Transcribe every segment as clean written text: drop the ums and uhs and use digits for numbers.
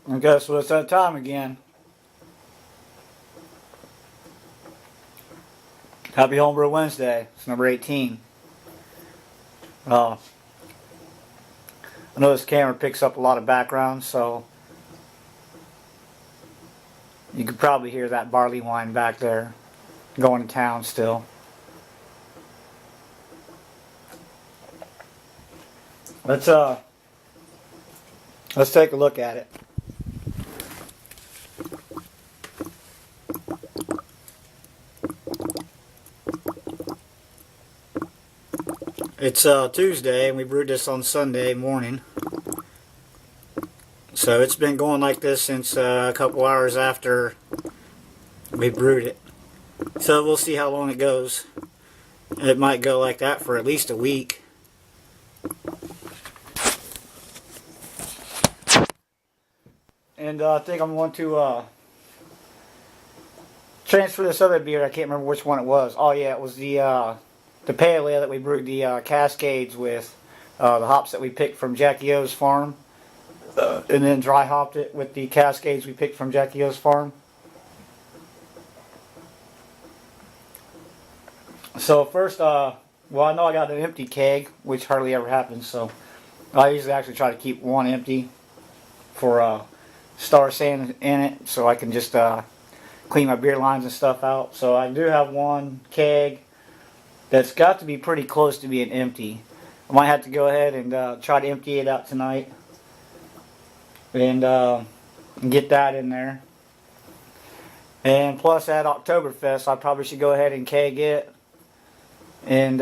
I guess well, it's that time again. Happy Homebrew Wednesday. It's number 18. I know this camera picks up a lot of background, so you could probably hear that barley wine back there going to town still. Let's take a look at it. It's Tuesday, and we brewed this on Sunday morning. So it's been going like this since a couple hours after we brewed it. So we'll see how long it goes. It might go like that for at least a week. And I think I'm going to transfer this other beer. I can't remember which one it was. Oh yeah, it was the pale ale that we brewed the Cascades with. The hops that we picked from Jackie O's farm. And then dry hopped it with the Cascades we picked from Jackie O's farm. So first, well, I know I got an empty keg, which hardly ever happens, so I usually actually try to keep one empty for Star Sand in it, so I can just clean my beer lines and stuff out. So I do have one keg that's got to be pretty close to being empty. I might have to go ahead and try to empty it out tonight and get that in there. And plus at Oktoberfest, I probably should go ahead and keg it and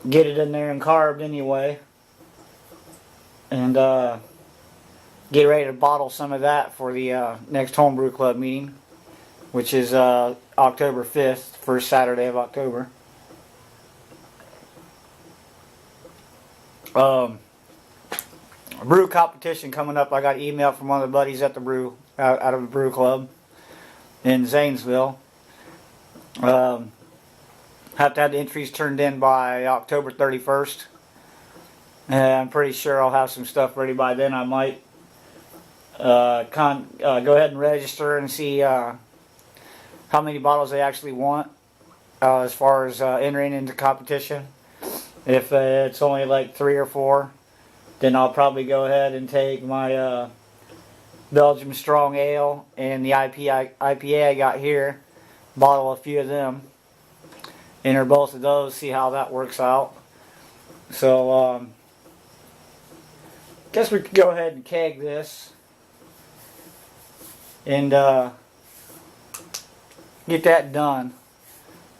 get it in there and carved anyway, and get ready to bottle some of that for the next Homebrew Club meeting, which is October 5th, first Saturday of October. Brew competition coming up. I got an email from one of the buddies at the brew out of the brew club in Zanesville. Have to have the entries turned in by October 31st. And I'm pretty sure I'll have some stuff ready by then. I might go ahead and register and see how many bottles they actually want as far as entering into competition. If it's only like 3 or 4, then I'll probably go ahead and take my Belgium Strong Ale and the IPA I got here, bottle a few of them, enter both of those, see how that works out. So guess we could go ahead and keg this and get that done.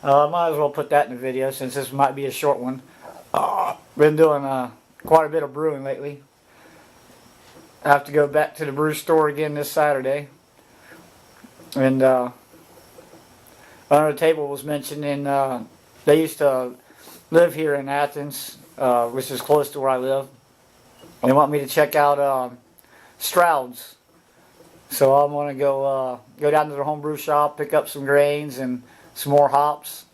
Might as well put that in the video since this might be a short one. Been doing quite a bit of brewing lately. I have to go back to the brew store again this Saturday. And under the table was mentioning they used to live here in Athens, which is close to where I live. They want me to check out Stroud's. So I'm going to go down to their homebrew shop, pick up some grains and some more hops.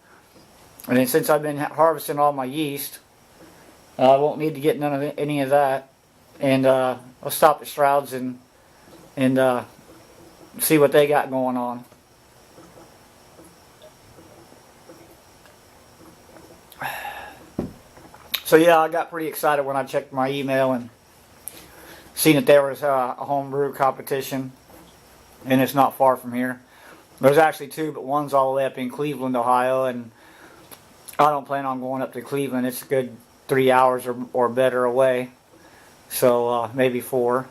And then since I've been harvesting all my yeast, I won't need to get any of that. And I'll stop at Stroud's and see what they got going on. So yeah, I got pretty excited when I checked my email and seen that there was a homebrew competition, and it's not far from here. There's actually 2, but one's all the way up in Cleveland, Ohio, and I don't plan on going up to Cleveland. It's a good 3 hours or better away, so maybe 4.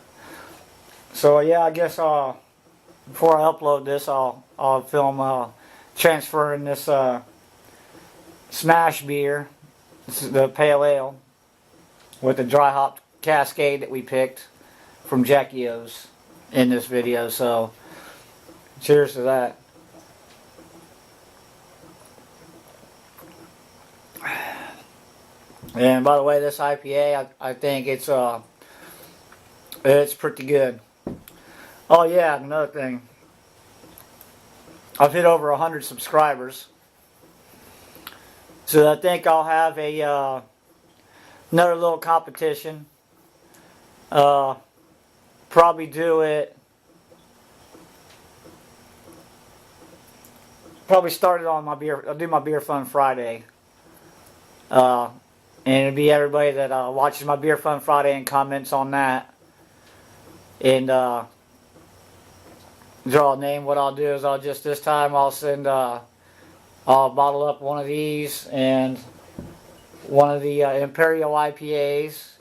So yeah, I guess before I upload this, I'll film transferring this Smash beer. This is the pale ale with the dry hop Cascade that we picked from Jackie O's in this video. So cheers to that. And by the way, this IPA, I think it's pretty good. Oh yeah, another thing. I've hit over 100 subscribers. So I think I'll have another little competition. Put probably do it. Probably start it on my beer. I'll do my beer fun Friday. And it'll be everybody that watches my beer fun Friday and comments on that. And draw a name. What I'll do is this time I'll send I'll bottle up one of these and one of the Imperial IPAs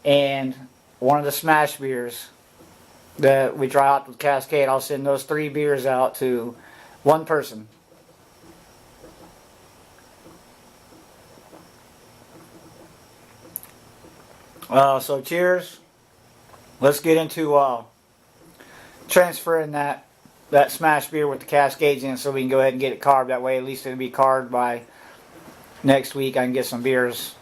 and one of the smash beers that we try out with Cascade. I'll send those 3 beers out to one person. So cheers. Let's get into transferring that smash beer with the Cascades in, so we can go ahead and get it carved. That way, at least it'll be carved by next week. I can get some beers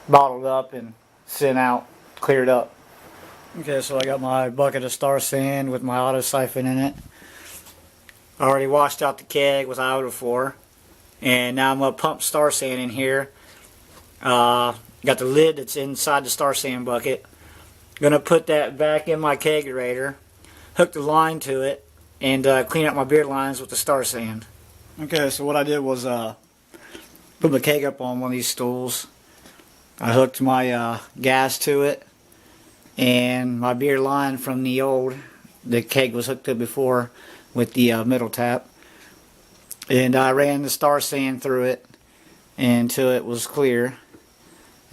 bottled up and sent out, cleared up. Okay, so I got my bucket of Star San with my auto siphon in it. I already washed out the keg with iota 4, and now I'm gonna pump Star San in here. Got the lid that's inside the Star San bucket. Gonna put that back in my kegerator, hook the line to it, and clean up my beer lines with the Star San. Okay, so what I did was put my keg up on one of these stools. I hooked my gas to it, and my beer line from the keg was hooked up before with the middle tap, and I ran the Star San through it until it was clear.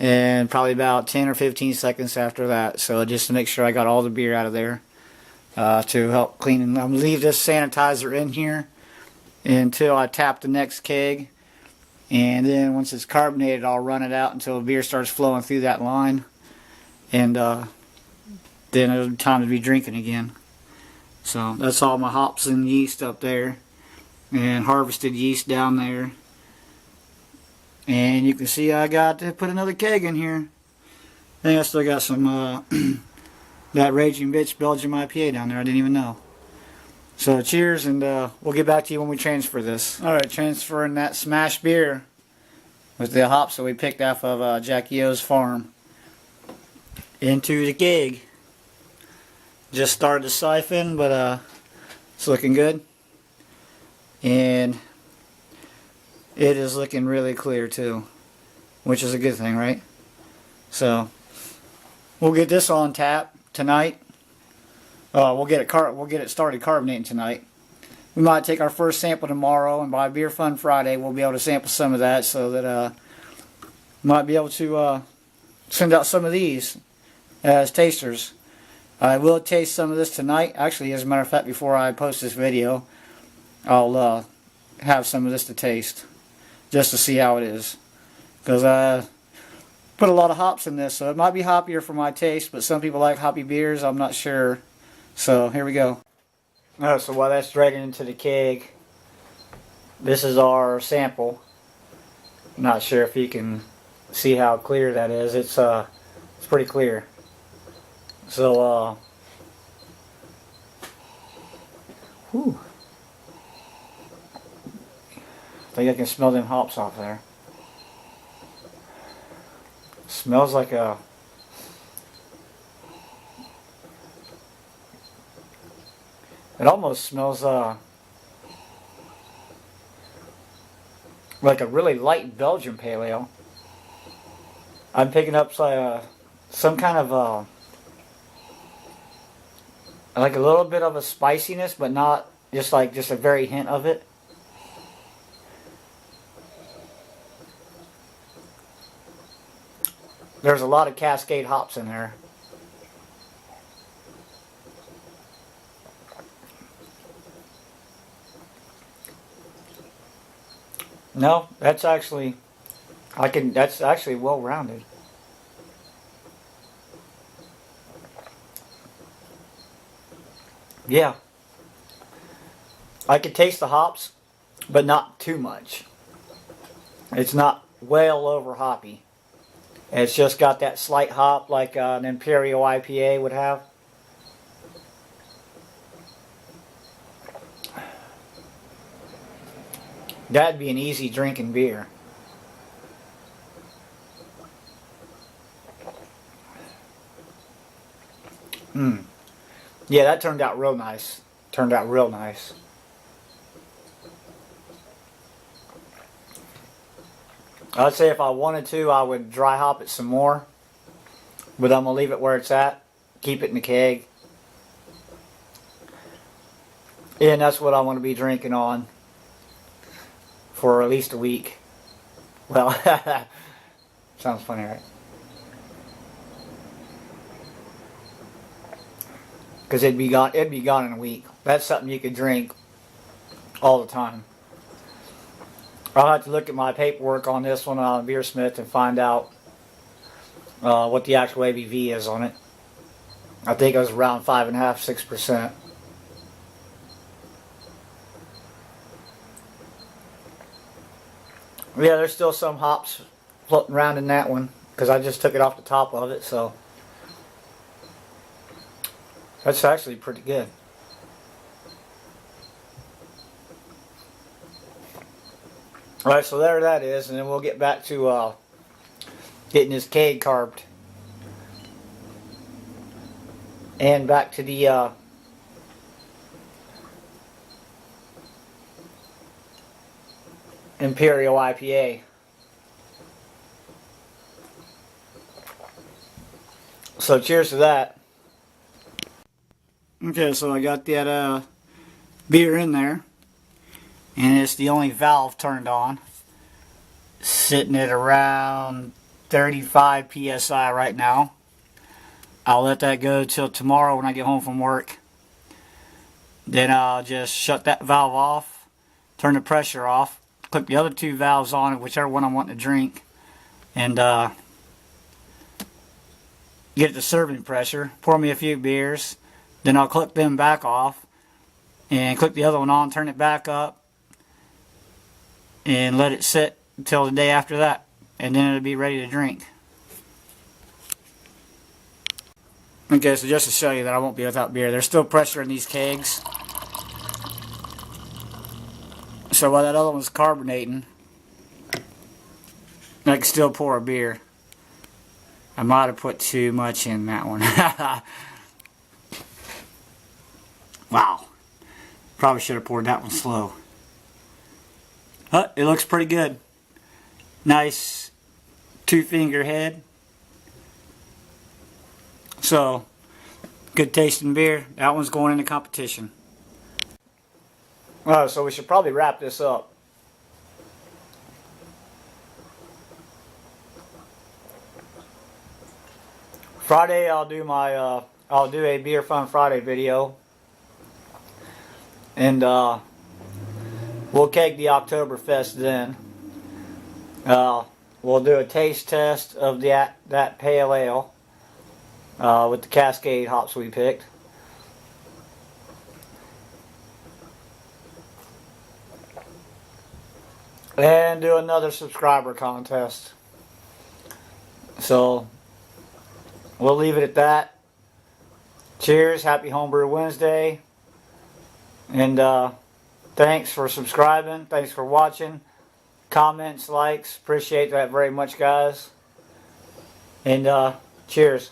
And probably about 10 or 15 seconds after that, so just to make sure I got all the beer out of there to help clean. I'm going to leave this sanitizer in here until I tap the next keg, and then once it's carbonated I'll run it out until the beer starts flowing through that line, and then it'll be time to be drinking again. So that's all my hops and yeast up there, and harvested yeast down there. And you can see I got to put another keg in here. I think I still got some that Raging Bitch Belgian IPA down there. I didn't even know. So cheers, and we'll get back to you when we transfer this. Alright, transferring that smash beer with the hops that we picked off of Jackie O's farm into the keg. Just started the siphon, but it's looking good. And it is looking really clear too, which is a good thing, right? So we'll get this on tap tonight. We'll get it started carbonating tonight. We might take our first sample tomorrow, and by Beer Fun Friday we'll be able to sample some of that, so that might be able to send out some of these as tasters. I will taste some of this tonight. Actually, as a matter of fact, before I post this video, I'll have some of this to taste, just to see how it is, because I put a lot of hops in this, so it might be hoppier for my taste, but some people like hoppy beers. I'm not sure. So here we go. So while that's dragging into the keg, this is our sample. I'm not sure if you can see how clear that is. It's pretty clear. So whew. I think I can smell them hops off there. Smells like a it almost smells like a really light Belgian pale ale. I'm picking up some kind of like a little bit of a spiciness, but not just a very hint of it. There's a lot of Cascade hops in there. No, that's actually that's actually well rounded. Yeah. I can taste the hops, but not too much. It's not well over hoppy. It's just got that slight hop like an Imperial IPA would have. That'd be an easy drinking beer. Yeah, that turned out real nice. Turned out real nice. I'd say if I wanted to, I would dry hop it some more. But I'm going to leave it where it's at. Keep it in the keg. And that's what I want to be drinking on for at least a week. Well, sounds funny, right? Because it'd be gone in a week. That's something you could drink all the time. I'll have to look at my paperwork on this one on Beersmith and find out what the actual ABV is on it. I think it was around 5.5–6%. Yeah, there's still some hops floating around in that one because I just took it off the top of it, so that's actually pretty good. Alright, so there that is, and then we'll get back to getting this keg carved. And back to the Imperial IPA. So cheers to that. Okay, so I got that beer in there, and it's the only valve turned on, sitting at around 35 psi right now. I'll let that go till tomorrow when I get home from work. Then I'll just shut that valve off, turn the pressure off, click the other two valves on, whichever one I'm wanting to drink, and get it to serving pressure, pour me a few beers. Then I'll click them back off and click the other one on, turn it back up, and let it sit until the day after that, and then it'll be ready to drink. Okay, so just to show you that I won't be without beer, there's still pressure in these kegs. So while that other one's carbonating, I can still pour a beer. I might have put too much in that one. Wow. Probably should have poured that one slow. But it looks pretty good. Nice 2-finger head. So, good tasting beer. That one's going into competition. So we should probably wrap this up. Friday I'll do my I'll do a Beer Fun Friday video, and we'll keg the Oktoberfest then. We'll do a taste test of that pale ale with the Cascade hops we picked. And do another subscriber contest. So we'll leave it at that. Cheers, happy Homebrew Wednesday. And thanks for subscribing, thanks for watching. Comments, likes, appreciate that very much, guys. And cheers.